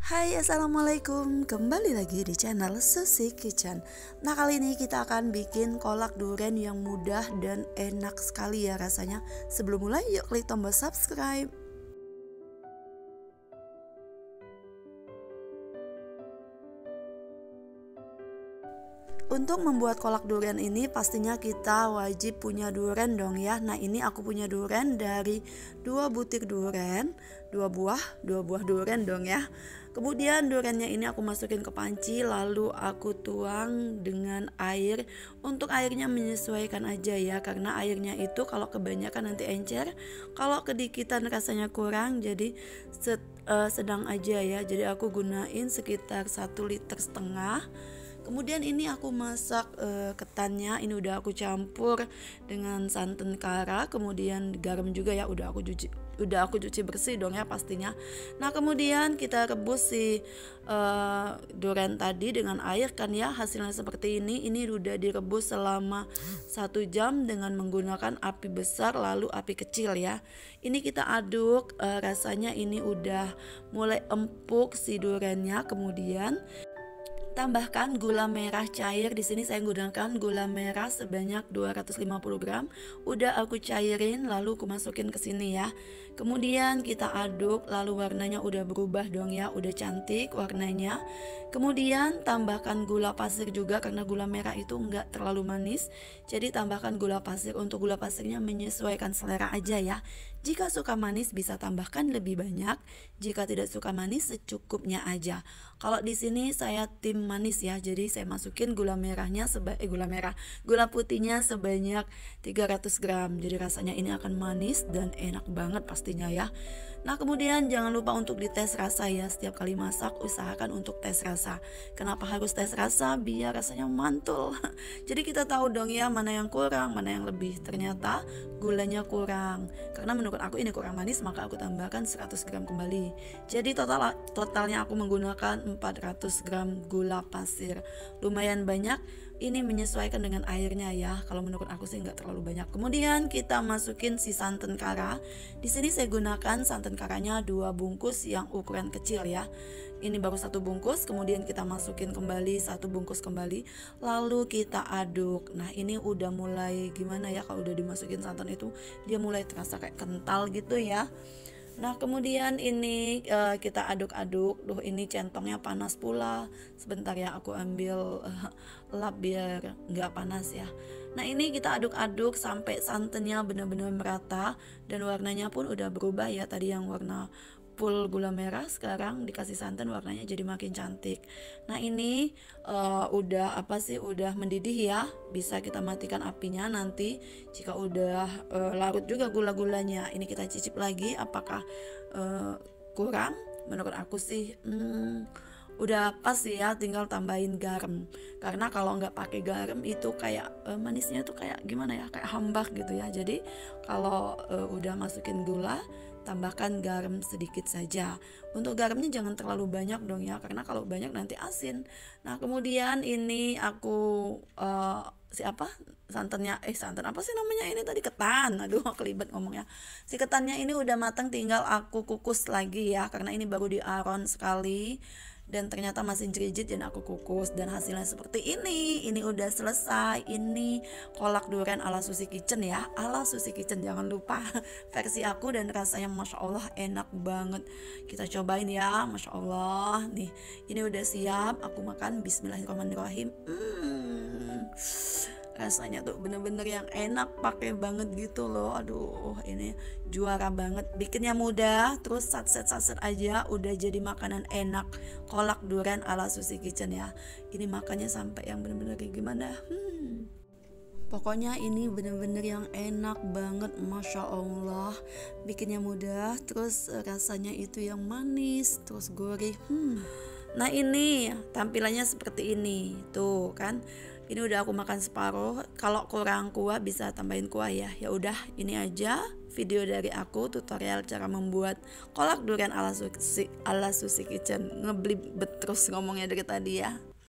Hai, assalamualaikum. Kembali lagi di channel Susi Kitchen. Nah, kali ini kita akan bikin kolak durian yang mudah dan enak sekali ya rasanya. Sebelum mulai, yuk klik tombol subscribe. Untuk membuat kolak durian ini pastinya kita wajib punya durian dong ya. Nah, ini aku punya durian dari 2 butir durian, 2 buah durian dong ya. Kemudian duriannya ini aku masukin ke panci, lalu aku tuang dengan air. Untuk airnya menyesuaikan aja ya, karena airnya itu kalau kebanyakan nanti encer, kalau kedikitan rasanya kurang, jadi sedang aja ya. Jadi aku gunain sekitar 1,5 liter. Kemudian ini aku masak ketannya, ini udah aku campur dengan santan kara, kemudian garam juga ya, udah aku cuci bersih dong ya pastinya. Nah, kemudian kita rebus si durian tadi dengan air kan ya, hasilnya seperti ini. Ini udah direbus selama 1 jam dengan menggunakan api besar lalu api kecil ya. Ini kita aduk, rasanya ini udah mulai empuk si duriannya. Kemudian tambahkan gula merah cair. Di sini saya gunakan gula merah sebanyak 250 gram. Udah aku cairin lalu aku masukin ke sini ya. Kemudian kita aduk, lalu warnanya udah berubah dong ya, udah cantik warnanya. Kemudian tambahkan gula pasir juga karena gula merah itu enggak terlalu manis. Jadi tambahkan gula pasir, untuk gula pasirnya menyesuaikan selera aja ya. Jika suka manis bisa tambahkan lebih banyak, jika tidak suka manis secukupnya aja. Kalau di sini saya tim manis ya, jadi saya masukin gula putihnya sebanyak 300 gram. Jadi rasanya ini akan manis dan enak banget pastinya ya. Nah, kemudian jangan lupa untuk dites rasa ya. Setiap kali masak usahakan untuk tes rasa. Kenapa harus tes rasa? Biar rasanya mantul. Jadi kita tahu dong ya mana yang kurang, mana yang lebih. Ternyata gulanya kurang. Karena menurut aku ini kurang manis, maka aku tambahkan 100 gram kembali. Jadi totalnya aku menggunakan 400 gram gula pasir. Lumayan banyak. Ini menyesuaikan dengan airnya ya. Kalau menurut aku sih nggak terlalu banyak. Kemudian kita masukin si santan kara. Di sini saya gunakan santan karanya 2 bungkus yang ukuran kecil ya. Ini baru 1 bungkus. Kemudian kita masukin kembali 1 bungkus kembali. Lalu kita aduk. Nah, ini udah mulai gimana ya, kalau udah dimasukin santan itu dia mulai terasa kayak kental gitu ya. Nah, kemudian ini kita aduk-aduk. Duh, ini centongnya panas pula. Sebentar ya, aku ambil lap biar nggak panas ya. Nah, ini kita aduk-aduk sampai santannya benar-benar merata dan warnanya pun udah berubah ya. Tadi yang warna full gula merah, sekarang dikasih santan warnanya jadi makin cantik. Nah, ini udah mendidih ya. Bisa kita matikan apinya nanti jika udah larut juga gula-gulanya. Ini kita cicip lagi apakah kurang. Menurut aku sih udah pas sih ya, tinggal tambahin garam. Karena kalau nggak pakai garam itu kayak manisnya tuh kayak gimana ya, kayak hambar gitu ya. Jadi kalau udah masukin gula, tambahkan garam sedikit saja. Untuk garamnya jangan terlalu banyak dong ya, karena kalau banyak nanti asin. Nah, kemudian ini aku santan apa sih namanya ini tadi, ketan. Aduh, kelibet ngomongnya. Si ketannya ini udah matang, tinggal aku kukus lagi ya, karena ini baru diaron sekali dan ternyata masih jerijit, dan aku kukus dan hasilnya seperti ini. Ini udah selesai. Ini kolak durian ala Susi Kitchen ya, ala Susi Kitchen, jangan lupa versi aku, dan rasanya masya Allah enak banget. Kita cobain ya, masya Allah. Nih, ini udah siap, aku makan. Bismillahirrahmanirrahim. Rasanya tuh bener-bener yang enak, pakai banget gitu loh. Aduh, ini juara banget. Bikinnya mudah, terus satset aja udah jadi makanan enak. Kolak durian ala Susi Kitchen ya. Ini makannya sampai yang bener-bener kayak gimana. Pokoknya ini bener-bener yang enak banget, masya Allah. Bikinnya mudah, terus rasanya itu yang manis, terus gurih. Nah, ini tampilannya seperti ini tuh kan. Ini udah aku makan separuh. Kalau kurang kuah bisa tambahin kuah ya. Ya udah, ini aja video dari aku, tutorial cara membuat kolak durian ala Susi Kitchen. Ngeblibet terus ngomongnya dari tadi ya.